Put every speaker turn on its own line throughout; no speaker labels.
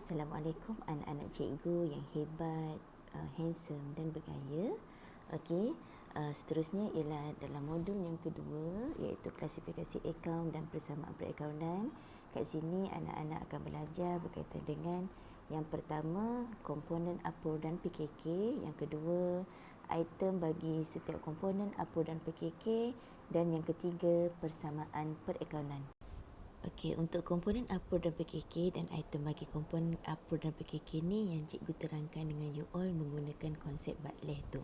Assalamualaikum anak-anak cikgu yang hebat, handsome dan bergaya. Okey, seterusnya ialah dalam modul yang kedua iaitu klasifikasi akaun dan persamaan perakaunan. Kat sini anak-anak akan belajar berkaitan dengan yang pertama komponen APOR dan PKK, yang kedua item bagi setiap komponen APOR dan PKK, dan yang ketiga persamaan perakaunan. Okey, untuk komponen APOR dan PKK dan item bagi komponen APOR dan PKK ni yang cikgu terangkan dengan you all menggunakan konsep Bartlett tu.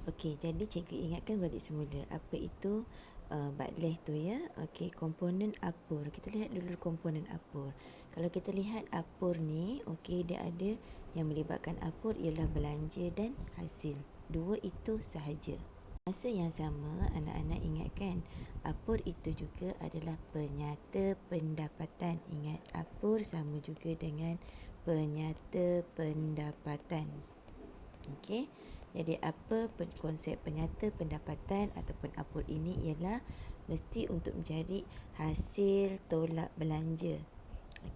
Okey, jadi cikgu ingatkan balik semula apa itu Bartlett tu ya. Okey, komponen APOR. Kita lihat dulu komponen APOR. Kalau kita lihat APOR ni, okey, dia ada yang melibatkan APOR ialah belanja dan hasil. Dua itu sahaja. Masa yang sama, anak-anak ingatkan APOR itu juga adalah penyata pendapatan. Ingat, APOR sama juga dengan penyata pendapatan. Okey, jadi apa konsep penyata pendapatan ataupun APOR ini ialah mesti untuk mencari hasil tolak belanja.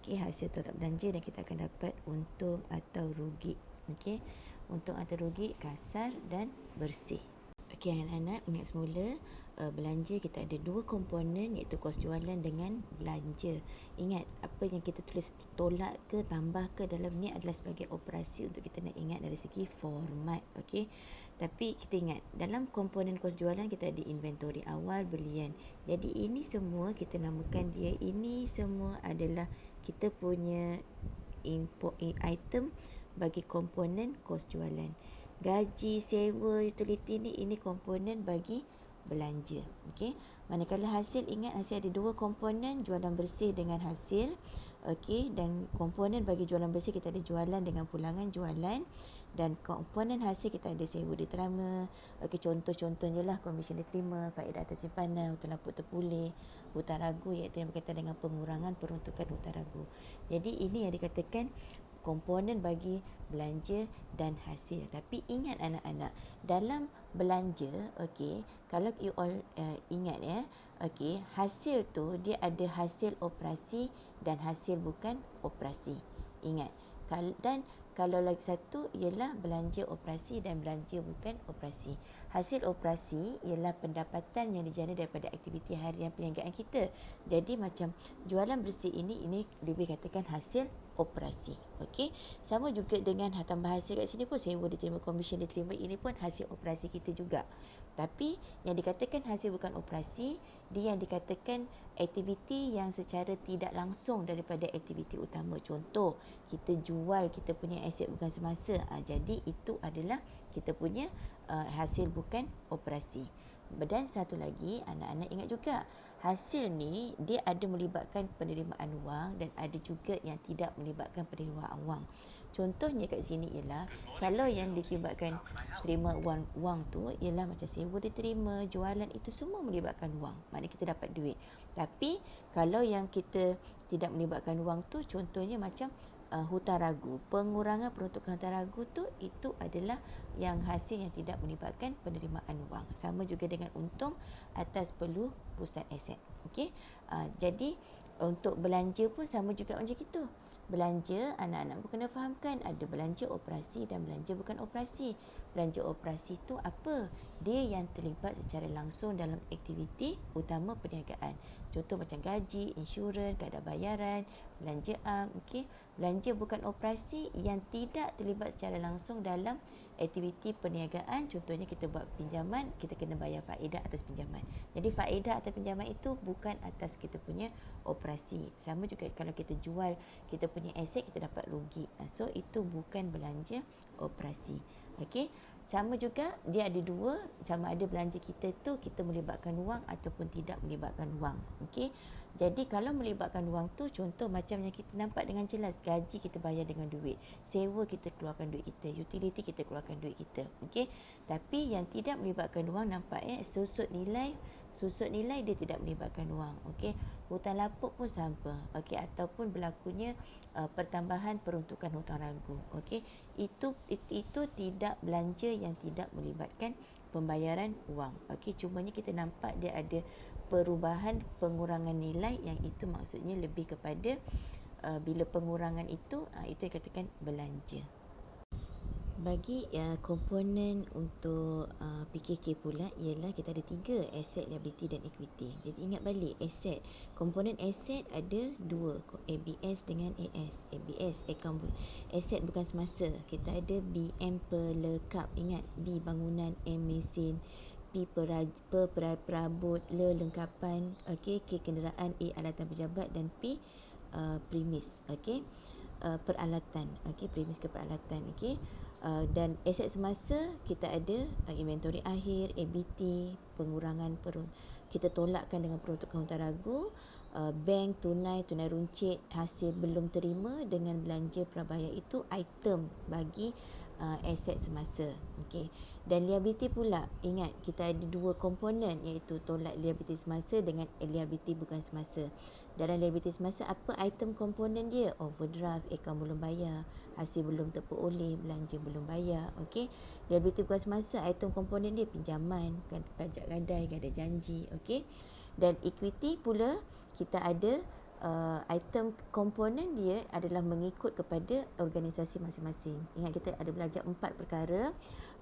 Okey, hasil tolak belanja dan kita akan dapat untung atau rugi. Okey, untung atau rugi kasar dan bersih. Okey anak-anak, ingat semula belanja kita ada dua komponen iaitu kos jualan dengan belanja. Ingat apa yang kita tulis tolak ke tambah ke dalam ni adalah sebagai operasi untuk kita nak ingat dari segi format. Okey. Tapi kita ingat dalam komponen kos jualan kita ada inventory awal, belian. Jadi ini semua kita namakan dia, ini semua adalah kita punya item bagi komponen kos jualan. Gaji, sewa, utility ni ini komponen bagi belanja. Okey. Manakala hasil, ingat hasil ada dua komponen, jualan bersih dengan hasil. Okey, dan komponen bagi jualan bersih kita ada jualan dengan pulangan jualan, dan komponen hasil kita ada sewa diterima. Okey, contoh-contohnya lah komisen diterima, faedah atas simpanan, hutang lapuk terpulih, hutang ragu iaitu yang berkaitan dengan pengurangan peruntukan hutang ragu. Jadi ini yang dikatakan komponen bagi belanja dan hasil. Tapi ingat anak-anak, dalam belanja, okey, kalau you all ingat ya, okey, hasil tu dia ada hasil operasi dan hasil bukan operasi. Ingat. Dan kalau lagi satu ialah belanja operasi dan belanja bukan operasi. Hasil operasi ialah pendapatan yang dijana daripada aktiviti harian perniagaan kita. Jadi macam jualan bersih ini lebih katakan hasil operasi. Okey. Sama juga dengan tambah hasil kat sini pun, sewa diterima, komisen diterima, ini pun hasil operasi kita juga. Tapi yang dikatakan hasil bukan operasi, dia yang dikatakan aktiviti yang secara tidak langsung daripada aktiviti utama. Contoh, kita jual kita punya aset bukan semasa. Jadi itu adalah kita punya hasil bukan operasi. Dan satu lagi, anak-anak ingat juga, hasil ni dia ada melibatkan penerimaan wang dan ada juga yang tidak melibatkan penerimaan wang. Contohnya kat sini ialah kalau yang dilibatkan terima wang tu ialah macam sewa diterima, jualan, itu semua melibatkan wang. Maknanya kita dapat duit. Tapi kalau yang kita tidak melibatkan wang tu, contohnya macam hutang ragu, pengurangan peruntukan hutang ragu tu, itu adalah yang hasil yang tidak melibatkan penerimaan wang. Sama juga dengan untung atas perlu pusat aset. Okey. Jadi untuk belanja pun sama juga macam itu. Belanja, anak-anak pun kena fahamkan ada belanja operasi dan belanja bukan operasi. Belanja operasi tu apa? Dia yang terlibat secara langsung dalam aktiviti utama perniagaan. Contoh macam gaji, insurans, kadar bayaran, belanja okey. Belanja bukan operasi yang tidak terlibat secara langsung dalam aktiviti perniagaan. Contohnya kita buat pinjaman, kita kena bayar faedah atas pinjaman. Jadi faedah atas pinjaman itu bukan atas kita punya operasi. Sama juga kalau kita jual kita punya aset, kita dapat rugi. So itu bukan belanja operasi. Okey. Sama juga dia ada dua, sama ada belanja kita tu kita melibatkan wang ataupun tidak melibatkan wang. Okey. Jadi kalau melibatkan wang tu, contoh macam yang kita nampak dengan jelas, gaji kita bayar dengan duit, sewa kita keluarkan duit kita, utility kita keluarkan duit kita. Okey. Tapi yang tidak melibatkan wang nampak susut nilai dia tidak melibatkan wang. Okey. Hutang lapuk pun sama. Okey, ataupun berlakunya pertambahan peruntukan hutang ragu. Okey. Itu tidak belanja yang tidak melibatkan pembayaran wang. Okey, cumanya kita nampak dia ada perubahan pengurangan nilai yang itu maksudnya lebih kepada bila pengurangan itu yang katakan belanja. Bagi komponen untuk PKK pula ialah kita ada 3, aset, liability dan equity. Jadi ingat balik aset. Komponen aset ada 2, ABS dengan AS. ABS account aset bukan semasa. Kita ada BM pelekap. Ingat, B bangunan, M mesin, P perabot, L lengkapan, okey, K kenderaan, A alatan pejabat dan P premis, okey. Peralatan, okey, premis ke peralatan, okey. Dan aset semasa kita ada inventory akhir, ABT, pengurangan kita tolakkan dengan peruntukan hutang ragu, bank, tunai runcit, hasil belum terima dengan belanja prabayar itu item bagi aset semasa. Okey. Dan liability pula, ingat kita ada 2 komponen iaitu tolak liability semasa dengan liability bukan semasa. Dalam liability semasa apa item komponen dia? Overdraft, akaun belum bayar, hasil belum terperoleh, belanja belum bayar. Okey. Liability bukan semasa item komponen dia pinjaman, pajak gadai, gadai janji, okey. Dan equity pula kita ada item komponen dia adalah mengikut kepada organisasi masing-masing. Ingat kita ada belajar 4 perkara.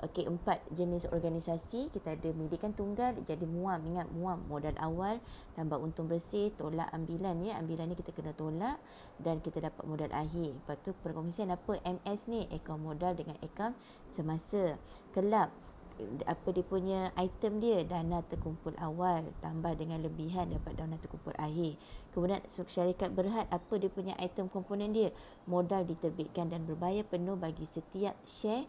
Okey, 4 jenis organisasi. Kita ada milikan tunggal, jadi MUAM. Ingat MUAM, modal awal tambah untung bersih, tolak ambilan ya. Ambilan ni kita kena tolak dan kita dapat modal akhir. Lepas tu perkongsian apa? MS ni, akaun modal dengan akaun semasa. Kelab, apa dia punya item dia, dana terkumpul awal tambah dengan lebihan dapat dana terkumpul akhir. Kemudian syarikat berhad, apa dia punya item komponen dia? Modal diterbitkan dan berbayar penuh bagi setiap share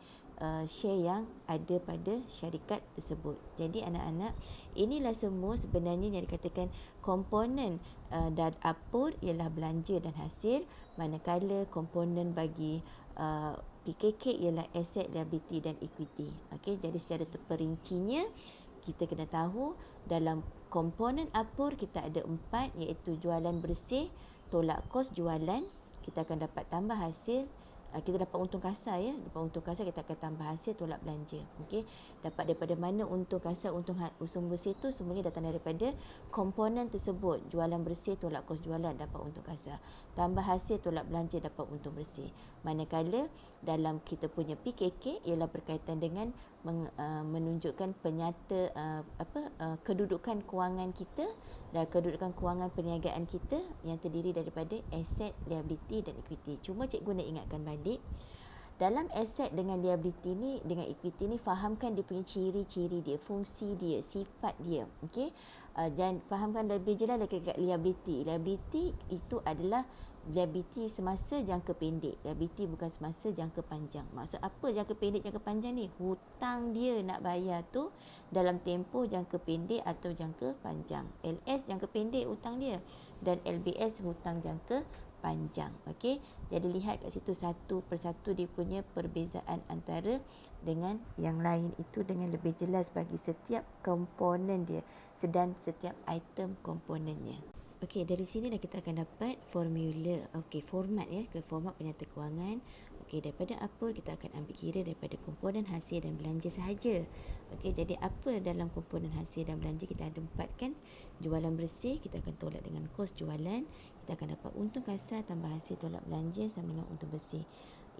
yang ada pada syarikat tersebut. Jadi anak-anak, inilah semua sebenarnya yang dikatakan komponen dan apur ialah belanja dan hasil, manakala komponen bagi PKK ialah aset, liability dan equity. Okey, jadi secara terperincinya kita kena tahu dalam komponen apur kita ada 4 iaitu jualan bersih, tolak kos jualan, kita akan dapat tambah hasil, kita dapat untung kasar ya. Dapat untung kasar kita akan tambah hasil tolak belanja. Okey. Dapat daripada mana untung kasar, untung bersih tu semuanya datang daripada komponen tersebut. Jualan bersih tolak kos jualan dapat untung kasar. Tambah hasil tolak belanja dapat untung bersih. Manakala dalam kita punya PKK ialah berkaitan dengan menunjukkan penyata kedudukan kewangan kita dan kedudukan kewangan perniagaan kita yang terdiri daripada aset, liability dan equity. Cuma cikgu nak ingatkan balik, dalam aset dengan liability ni, dengan equity ni, fahamkan dia punya ciri-ciri dia, fungsi dia, sifat dia. Okey. Dan fahamkan lebih jelas dekat liability. Liability itu adalah liability semasa jangka pendek. Liability bukan semasa jangka panjang. Maksud apa jangka pendek, jangka panjang ni? Hutang dia nak bayar tu dalam tempoh jangka pendek atau jangka panjang. LS jangka pendek hutang dia dan LBS hutang jangka panjang. Okey. Jadi lihat kat situ satu persatu dia punya perbezaan antara dengan yang lain itu dengan lebih jelas bagi setiap komponen dia dan setiap item komponennya. Okey, dari sini dah kita akan dapat formula, format ya, format penyata kewangan. Okey, daripada apa kita akan ambil kira daripada komponen hasil dan belanja sahaja. Okey, jadi apa dalam komponen hasil dan belanja kita ada 4 kan? Jualan bersih kita akan tolak dengan kos jualan, kita akan dapat untung kasar tambah hasil tolak belanja sama dengan untung bersih.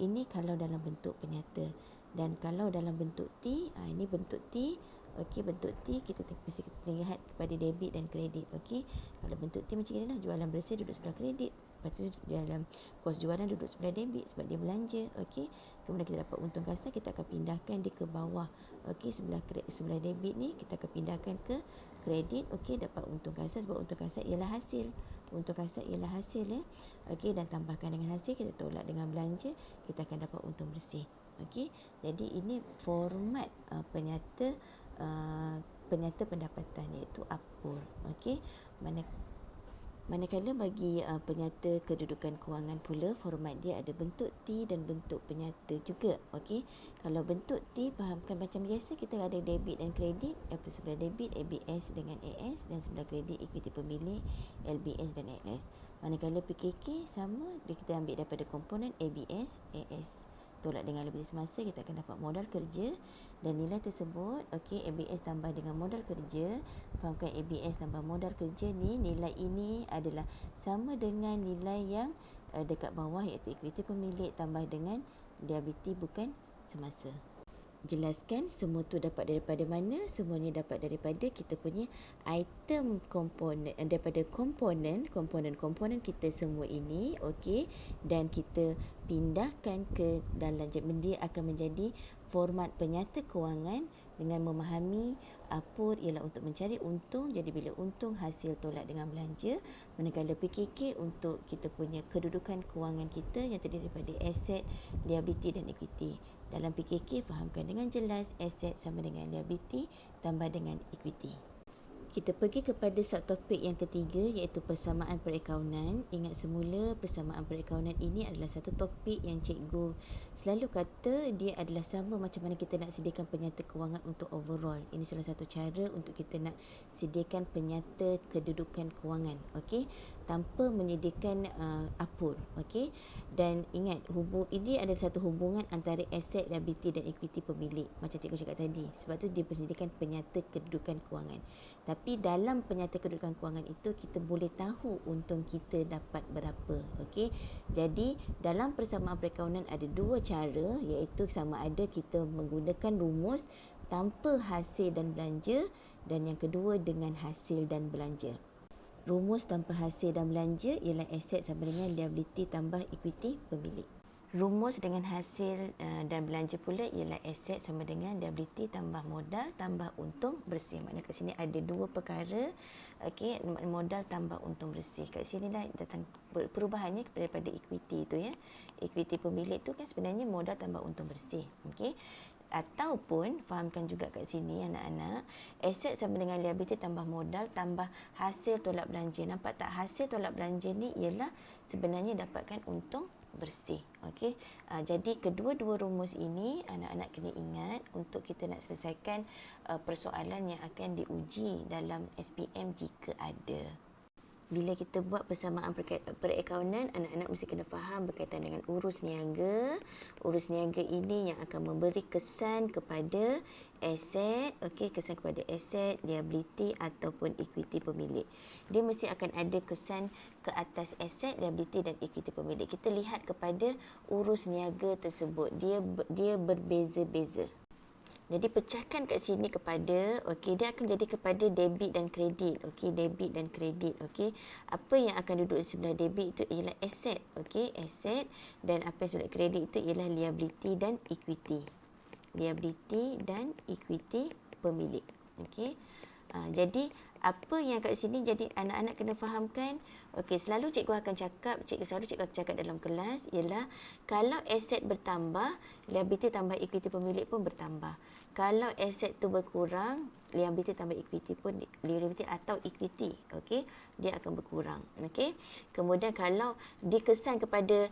Ini kalau dalam bentuk penyata. Dan kalau dalam bentuk T, ini bentuk T. Okey, bentuk T kita mesti kita lihat kepada debit dan kredit. Okey, kalau bentuk T macam inilah, jualan bersih duduk sebelah kredit, lepas tu dalam kos jualan duduk sebelah debit sebab dia belanja. Okey, kemudian kita dapat untung kasar, kita akan pindahkan dia ke bawah. Okey, sebelah debit ni kita akan pindahkan ke kredit. Okey, dapat untung kasar sebab untung kasar ialah hasil. Untung kasar ialah hasil ya. Okey, dan tambahkan dengan hasil, kita tolak dengan belanja, kita akan dapat untung bersih. Okey, jadi ini format penyata pendapatan iaitu apur. Okey, manakala bagi penyata kedudukan kewangan pula, format dia ada bentuk T dan bentuk penyata juga. Okey, kalau bentuk T fahamkan macam biasa kita ada debit dan kredit. Sebelah debit ABS dengan AS dan sebelah kredit equity pemilik LBS dan LS. Manakala PKK sama, kita ambil daripada komponen ABS AS. Tolak dengan lebih semasa, kita akan dapat modal kerja dan nilai tersebut. Okey, ABS tambah dengan modal kerja. Fahamkan ABS tambah modal kerja ni, nilai ini adalah sama dengan nilai yang dekat bawah iaitu ekuiti pemilik tambah dengan liability bukan semasa. Jelaskan semua tu dapat daripada mana? Semuanya dapat daripada kita punya item komponen, daripada komponen kita semua ini, okey, dan kita pindahkan ke dalam, dia akan menjadi format penyata kewangan dengan memahami apa ialah untuk mencari untung. Jadi bila untung hasil tolak dengan belanja, manakala PKK untuk kita punya kedudukan kewangan kita yang terdiri daripada aset, liability dan equity. Dalam PKK fahamkan dengan jelas aset sama dengan liability tambah dengan equity. Kita pergi kepada subtopik yang ketiga iaitu persamaan perakaunan. Ingat semula persamaan perakaunan ini adalah satu topik yang cikgu selalu kata dia adalah sama macam mana kita nak sediakan penyata kewangan untuk overall. Ini salah satu cara untuk kita nak sediakan penyata kedudukan kewangan, okey, tanpa menyediakan apur, okey. Dan ingat ini adalah satu hubungan antara aset, liability dan equity pemilik macam cikgu cakap tadi. Sebab tu dia persediakan penyata kedudukan kewangan. Tapi dalam penyata kedudukan kewangan itu kita boleh tahu untung kita dapat berapa, okey. Jadi dalam persamaan perakaunan ada dua cara, iaitu sama ada kita menggunakan rumus tanpa hasil dan belanja, dan yang kedua dengan hasil dan belanja. Rumus tanpa hasil dan belanja ialah aset sama dengan liability tambah equity pemilik. Rumus dengan hasil dan belanja pula ialah aset sama dengan liability tambah modal tambah untung bersih. Maknanya kat sini ada dua perkara, okey, modal tambah untung bersih. Kat sinilah datang perubahannya daripada equity tu ya. Equity pemilik tu kan sebenarnya modal tambah untung bersih, okey. Ataupun fahamkan juga kat sini anak-anak, aset sama dengan liability tambah modal tambah hasil tolak belanja. Nampak tak, hasil tolak belanja ni ialah sebenarnya dapatkan untung bersih, okey. Jadi kedua-dua rumus ini anak-anak kena ingat untuk kita nak selesaikan persoalan yang akan diuji dalam SPM jika ada. Bila kita buat persamaan perakaunan, anak-anak mesti kena faham berkaitan dengan urus niaga. Urus niaga ini yang akan memberi kesan kepada aset, okey, kesan kepada aset, liability ataupun equity pemilik. Dia mesti akan ada kesan ke atas aset, liability dan equity pemilik. Kita lihat kepada urus niaga tersebut. Dia berbeza-beza. Jadi pecahkan kat sini kepada, okey, dia akan jadi kepada debit dan kredit, okey, debit dan kredit, okey. Apa yang akan duduk di sebelah debit itu ialah aset, okey, aset, dan apa yang sebelah kredit itu ialah liability dan equity. Liability dan equity pemilik, okey. Jadi apa yang kat sini, jadi anak-anak kena fahamkan, okey, selalu cikgu akan cakap dalam kelas ialah kalau aset bertambah, liability tambah equity pemilik pun bertambah. Kalau aset tu berkurang, liability tambah equity pun, liability atau equity, okey, dia akan berkurang, okey. Kemudian kalau dikesan kepada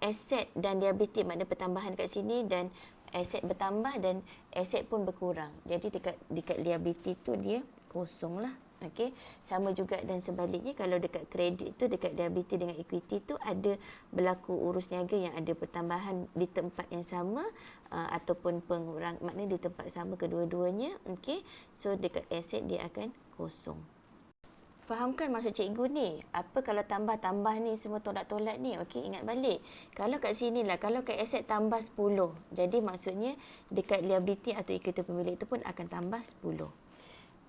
aset dan liability, maknanya pertambahan kat sini, dan aset bertambah dan aset pun berkurang. Jadi dekat liability tu dia kosong lah. Okey, sama juga dan sebaliknya kalau dekat kredit tu, dekat liability dengan equity tu ada berlaku urus niaga yang ada pertambahan di tempat yang sama ataupun pengurang, maknanya di tempat sama kedua-duanya, okey. So dekat aset dia akan kosong. Fahamkan maksud cikgu ni? Apa kalau tambah-tambah ni semua tolak-tolak ni? Okey, ingat balik. Kalau kat sini lah, kalau kat aset tambah 10. Jadi maksudnya dekat liability atau equity pemilik tu pun akan tambah 10.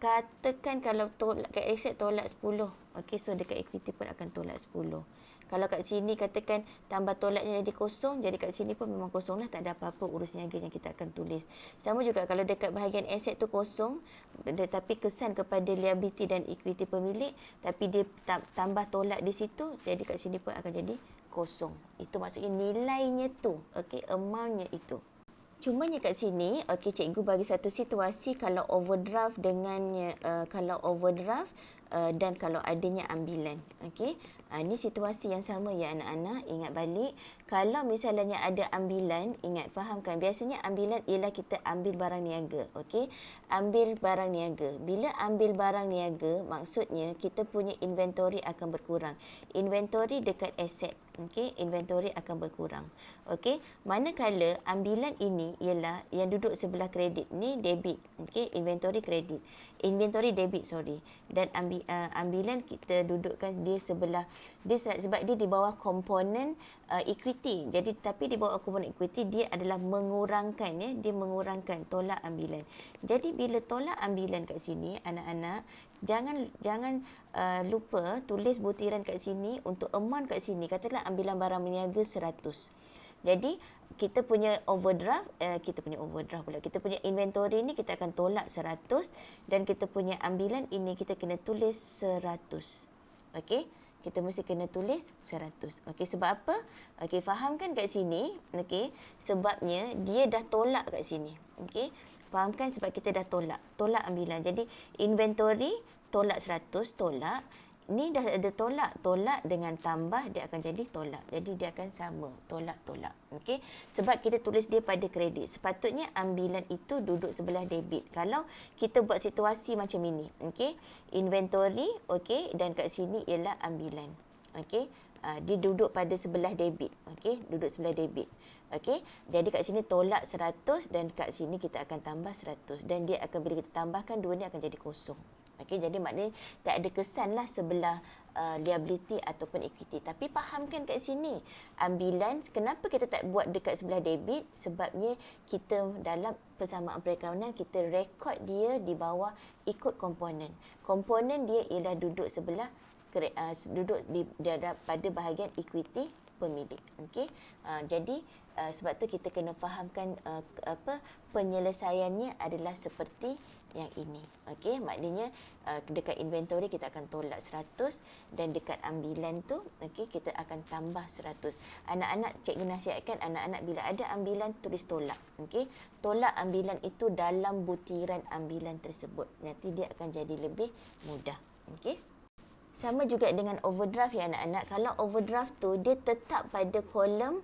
Katakan kalau kat aset tolak 10. Okey, so dekat equity pun akan tolak 10. Kalau kat sini katakan tambah tolaknya jadi kosong, jadi kat sini pun memang kosong lah, tak ada apa-apa urus niaga yang kita akan tulis. Sama juga kalau dekat bahagian aset tu kosong, tetapi kesan kepada liability dan equity pemilik, tapi dia tambah tolak di situ, jadi kat sini pun akan jadi kosong. Itu maksudnya nilainya tu, okey, amountnya itu. Cumanya kat sini, okey, cikgu bagi satu situasi kalau overdraft dengan dan kalau adanya ambilan. Okey. Ini situasi yang sama ya anak-anak. Ingat balik, kalau misalnya ada ambilan, ingat fahamkan biasanya ambilan ialah kita ambil barang niaga. Okey. Ambil barang niaga. Bila ambil barang niaga, maksudnya kita punya inventory akan berkurang. Inventory dekat aset. Okey, inventory akan berkurang. Okey, manakala ambilan ini ialah yang duduk sebelah kredit ni debit. Okey, inventory kredit. Inventory debit, sorry. Dan ambilan kita dudukkan dia sebelah dia sebab dia di bawah komponen equity. Jadi tapi di bawah komponen equity dia adalah mengurangkan dia mengurangkan tolak ambilan. Jadi bila tolak ambilan kat sini anak-anak jangan lupa tulis butiran kat sini untuk amount kat sini. Katakanlah ambilan barang berniaga 100. Jadi kita punya overdraft kita punya inventory ni kita akan tolak 100 dan kita punya ambilan ini kita kena tulis 100. Okey, kita mesti kena tulis 100. Okey, sebab apa? Okey, fahamkan kat sini. Okey, sebabnya dia dah tolak kat sini. Okey, fahamkan sebab kita dah tolak ambilan. Jadi inventory tolak 100, tolak. Ni dah ada tolak dengan tambah dia akan jadi tolak. Jadi dia akan sama, tolak. Okey. Sebab kita tulis dia pada kredit. Sepatutnya ambilan itu duduk sebelah debit. Kalau kita buat situasi macam ini, okey. Inventory, okey, dan kat sini ialah ambilan. Okey. Dia duduk pada sebelah debit. Okey, duduk sebelah debit. Okey. Jadi kat sini tolak 100 dan kat sini kita akan tambah 100 dan dia akan bila kita tambahkan dua ni akan jadi kosong. Okey, jadi maknanya tak ada kesanlah sebelah liability ataupun equity. Tapi fahamkan kat sini, ambilan kenapa kita tak buat dekat sebelah debit? Sebabnya kita dalam persamaan perakaunan kita rekod dia di bawah ikut komponen. Komponen dia ialah duduk sebelah duduk pada bahagian equity pemilik. Okey. Jadi sebab tu kita kena fahamkan penyelesaiannya adalah seperti yang ini. Okey, maknanya dekat inventory kita akan tolak 100 dan dekat ambilan tu okey kita akan tambah 100. Anak-anak cikgu nasihatkan anak-anak bila ada ambilan tulis tolak. Okey, tolak ambilan itu dalam butiran ambilan tersebut. Nanti dia akan jadi lebih mudah. Okey. Sama juga dengan overdraft ya anak-anak. Kalau overdraft tu dia tetap pada kolom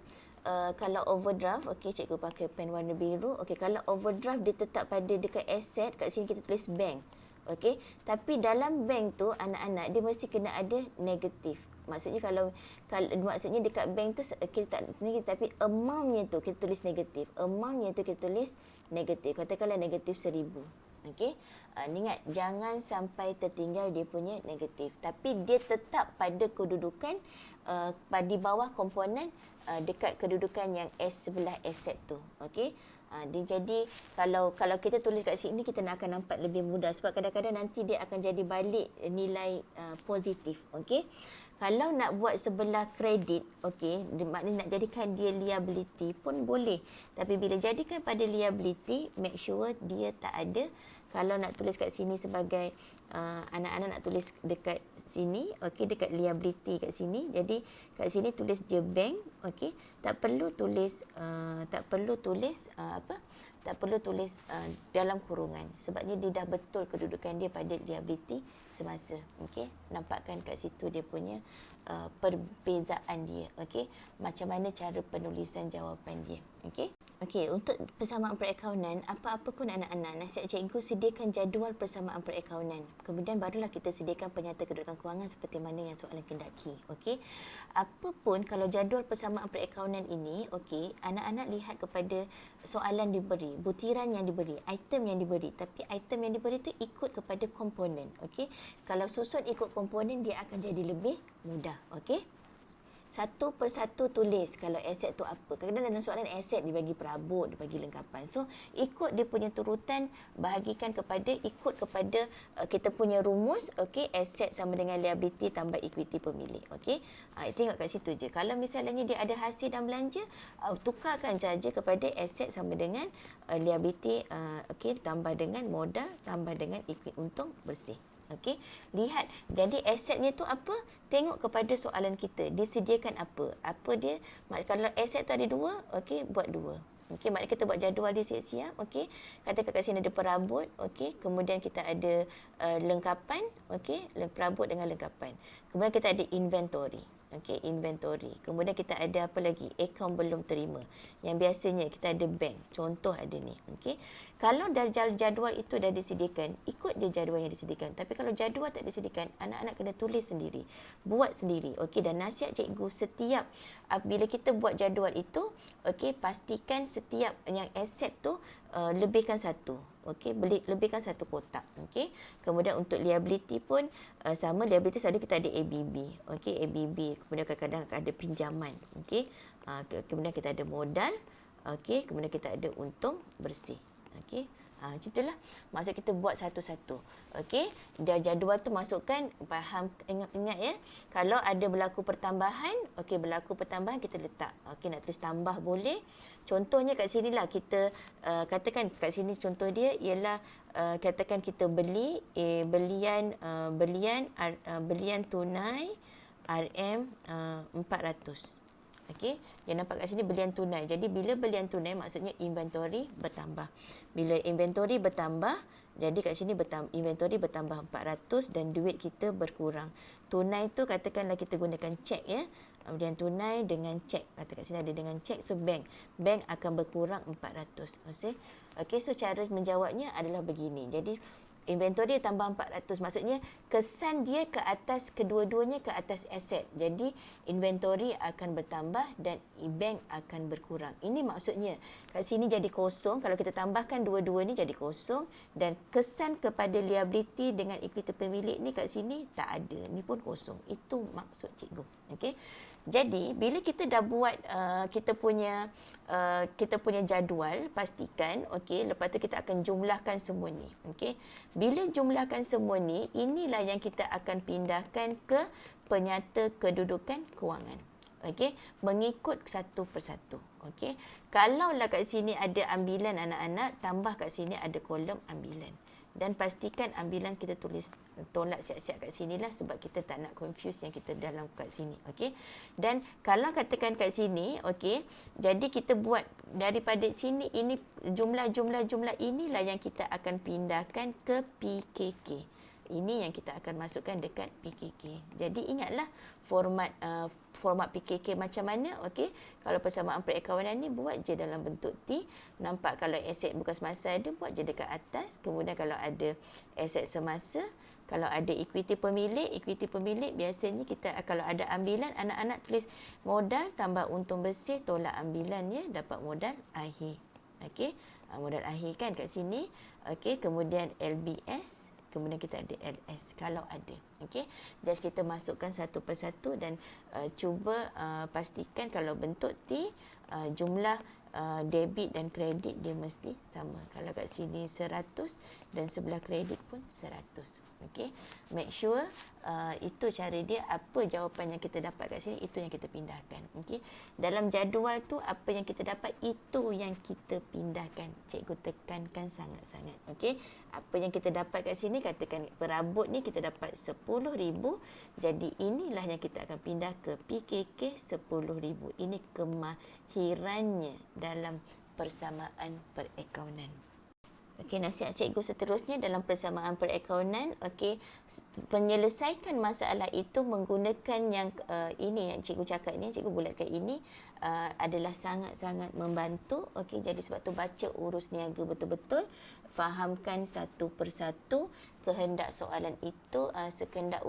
kalau overdraft, okey cikgu pakai pen warna biru. Okey, kalau overdraft dia tetap pada dekat asset, kat sini kita tulis bank. Okey, tapi dalam bank tu anak-anak dia mesti kena ada negatif. Maksudnya kalau maksudnya dekat bank tu kita tak sebenarnya tapi amount-nya tu kita tulis negatif. Amount-nya tu kita tulis negatif. Katakanlah negatif 1000. Okey. Ingat jangan sampai tertinggal dia punya negatif. Tapi dia tetap pada kedudukan di bawah komponen dekat kedudukan yang sebelah aset tu. Okey. Dia jadi kalau kita tulis kat sini kita akan nampak lebih mudah sebab kadang-kadang nanti dia akan jadi balik nilai positif. Okey. Kalau nak buat sebelah kredit, okey, maknanya nak jadikan dia liability pun boleh. Tapi bila jadikan pada liability, make sure dia tak ada. Kalau nak tulis kat sini sebagai anak-anak nak tulis dekat sini, okey, dekat liability kat sini. Jadi kat sini tulis je bank, okey. Tak perlu tulis dalam kurungan sebabnya dia dah betul kedudukan dia pada liability semasa. Okey, nampakkan kat situ dia punya perbezaan dia. Okey, macam mana cara penulisan jawapan dia. Okey. Okey, untuk persamaan perakaunan, apa-apa pun anak-anak, nasihat cikgu sediakan jadual persamaan perakaunan. Kemudian barulah kita sediakan penyata kedudukan kewangan seperti mana yang soalan kendaki. Okey. Apa pun kalau jadual persamaan perakaunan ini, okey, anak-anak lihat kepada soalan diberi, butiran yang diberi, item yang diberi. Tapi item yang diberi itu ikut kepada komponen. Okey. Kalau susun ikut komponen dia akan jadi lebih mudah. Okey. Satu persatu tulis kalau aset tu apa. Kadang-kadang dalam soalan aset dibagi perabot, dibagi lengkapan. So, ikut dia punya turutan, bahagikan ikut kepada kita punya rumus, okey, aset sama dengan liability tambah equity pemilik, okey. Tengok kat situ je. Kalau misalnya dia ada hasil dan belanja, tukarkan saja kepada aset sama dengan liability, okey, tambah dengan modal, tambah dengan equity untung bersih. Okey, lihat. Jadi asetnya tu apa? Tengok kepada soalan kita. Disediakan apa? Apa dia? Kalau aset tu ada dua, okey, buat dua. Okey, maknanya kita buat jadual dia siap-siap. Okey, katakan kat sini ada perabot. Okey, kemudian kita ada lengkapan. Okey, perabot dengan lengkapan. Kemudian kita ada inventory. Okey, inventory. Kemudian kita ada apa lagi? Akaun belum terima. Yang biasanya kita ada bank. Contoh ada ni. Okey. Kalau dah jadual itu dah disediakan, ikut je jadual yang disediakan. Tapi kalau jadual tak disediakan, anak-anak kena tulis sendiri. Buat sendiri. Okey, dan nasihat cikgu setiap bila kita buat jadual itu, okey, pastikan setiap yang aset tu lebihkan satu. Okey, lebihkan satu kotak. Okey. Kemudian untuk liability pun sama, liability selalu kita ada ABB. Okey, ABB. Kemudian kadang-kadang ada pinjaman. Okey. Kemudian kita ada modal. Okey, kemudian kita ada untung bersih. Okey. Macam itulah. Maksud kita buat satu-satu. Okey. Dan jadual tu masukkan, faham, ingat ya. Kalau ada berlaku pertambahan, okey, berlaku pertambahan kita letak. Okey, nak tulis tambah boleh. Contohnya kat sinilah kita katakan kat sini contoh dia ialah katakan kita beli belian tunai RM400. Okey, yang nampak kat sini belian tunai. Jadi bila belian tunai maksudnya inventory bertambah. Bila inventory bertambah, jadi kat sini inventory bertambah 400 dan duit kita berkurang. Tunai tu katakanlah kita gunakan cek ya. Belian tunai dengan cek. Kata kat sini ada dengan cek, so bank akan berkurang 400. Okey, so cara menjawabnya adalah begini. Jadi inventory tambah 400, maksudnya kesan dia ke atas, kedua-duanya ke atas aset. Jadi inventory akan bertambah dan bank akan berkurang. Ini maksudnya kat sini jadi kosong. Kalau kita tambahkan dua-dua ni jadi kosong, dan kesan kepada liability dengan equity pemilik ni kat sini tak ada. Ni pun kosong. Itu maksud cikgu. Okey. Jadi bila kita dah buat kita punya jadual, pastikan okey, lepas tu kita akan jumlahkan semua ni. Okey. Bila jumlahkan semua ni, inilah yang kita akan pindahkan ke penyata kedudukan kewangan. Okey, mengikut satu persatu. Okey. Kalaulah kat sini ada ambilan anak-anak, tambah kat sini ada kolom ambilan. Dan pastikan ambilan kita tulis tolak siap-siap kat sinilah, sebab kita tak nak confuse yang kita dalam kat sini. Okey. Dan kalau katakan kat sini, okey, jadi kita buat daripada sini, ini jumlah inilah yang kita akan pindahkan ke PKK. Ini yang kita akan masukkan dekat PKK. Jadi ingatlah format PKK macam mana. Okey, kalau persamaan perakawanan ni buat je dalam bentuk T. Nampak kalau aset bukan semasa ada, buat je dekat atas. Kemudian kalau ada aset semasa, kalau ada equity pemilik biasanya kita, kalau ada ambilan, anak-anak tulis modal tambah untung bersih tolak ambilan ya, dapat modal akhir. Okey, modal akhir kan kat sini. Okey, kemudian LBS, kemudian kita ada LS kalau ada. Okey, just kita masukkan satu persatu dan cuba pastikan kalau bentuk T, jumlah debit dan kredit dia mesti sama. Kalau kat sini 100 dan sebelah kredit pun 100. Okey, make sure itu cara dia. Apa jawapan yang kita dapat kat sini, itu yang kita pindahkan. Okey, dalam jadual tu apa yang kita dapat, itu yang kita pindahkan. Cikgu tekankan sangat-sangat. Okey, apa yang kita dapat kat sini, katakan perabot ni kita dapat 10,000, jadi inilah yang kita akan pindah ke PKK 10,000. Ini kemahirannya dalam persamaan perakaunan. Okey, nasihat cikgu seterusnya dalam persamaan perakaunan. Okey, penyelesaikan masalah itu menggunakan yang ini yang cikgu cakap ni, cikgu bulatkan ini, adalah sangat-sangat membantu. Okey, jadi sebab tu baca urus niaga betul-betul, fahamkan satu persatu kehendak soalan itu, kehendak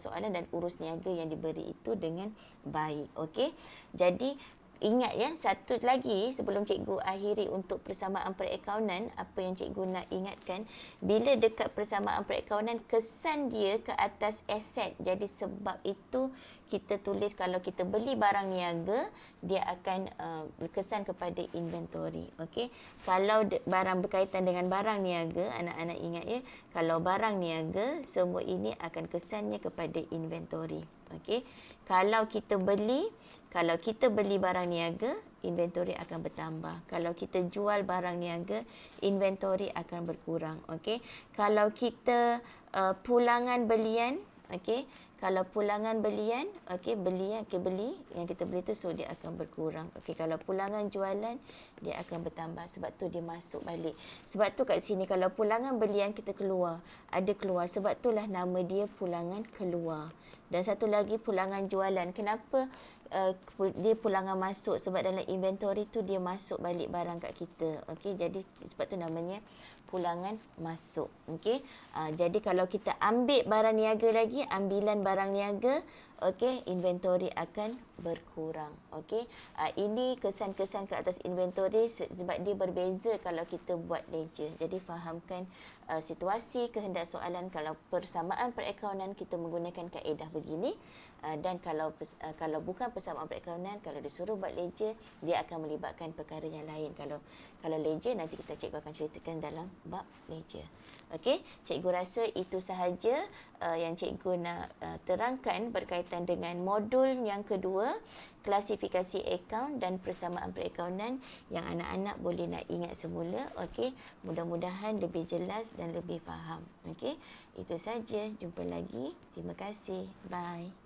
soalan dan urus niaga yang diberi itu dengan baik. Okey, jadi ingat ya, satu lagi sebelum cikgu akhiri untuk persamaan perakaunan, apa yang cikgu nak ingatkan, bila dekat persamaan perakaunan kesan dia ke atas aset. Jadi sebab itu kita tulis kalau kita beli barang niaga, dia akan berkesan kepada inventory. Okey, kalau barang berkaitan dengan barang niaga, anak-anak ingat ya, kalau barang niaga semua ini akan kesannya kepada inventory. Okey, kalau kita beli barang niaga, inventory akan bertambah. Kalau kita jual barang niaga, inventory akan berkurang. Okey. Kalau kita pulangan belian, okey. Kalau pulangan belian, okey, beli yang kita beli tu, so dia akan berkurang. Okey, kalau pulangan jualan, dia akan bertambah. Sebab tu dia masuk balik. Sebab tu kat sini kalau pulangan belian kita keluar, ada keluar. Sebab itulah nama dia pulangan keluar. Dan satu lagi pulangan jualan. Kenapa dia pulangan masuk? Sebab dalam inventory tu dia masuk balik barang kat kita. Okey, jadi sebab tu namanya pulangan masuk. Okey, jadi kalau kita ambil barang niaga lagi, ambilan barang niaga, okey, inventory akan berkurang. Okey, ini kesan-kesan ke atas inventory sebab dia berbeza kalau kita buat ledger. Jadi fahamkan situasi, kehendak soalan. Kalau persamaan perakaunan kita menggunakan kaedah begini, dan kalau bukan persamaan perakaunan, kalau disuruh buat ledger, dia akan melibatkan perkara yang lain. Kalau ledger, nanti cikgu akan ceritakan dalam bab ledger. Okey, cikgu rasa itu sahaja yang cikgu nak terangkan berkaitan dengan modul yang kedua, klasifikasi akaun dan persamaan perakaunan, yang anak-anak boleh nak ingat semula. Okey, mudah-mudahan lebih jelas dan lebih faham. Okey, itu saja. Jumpa lagi. Terima kasih. Bye.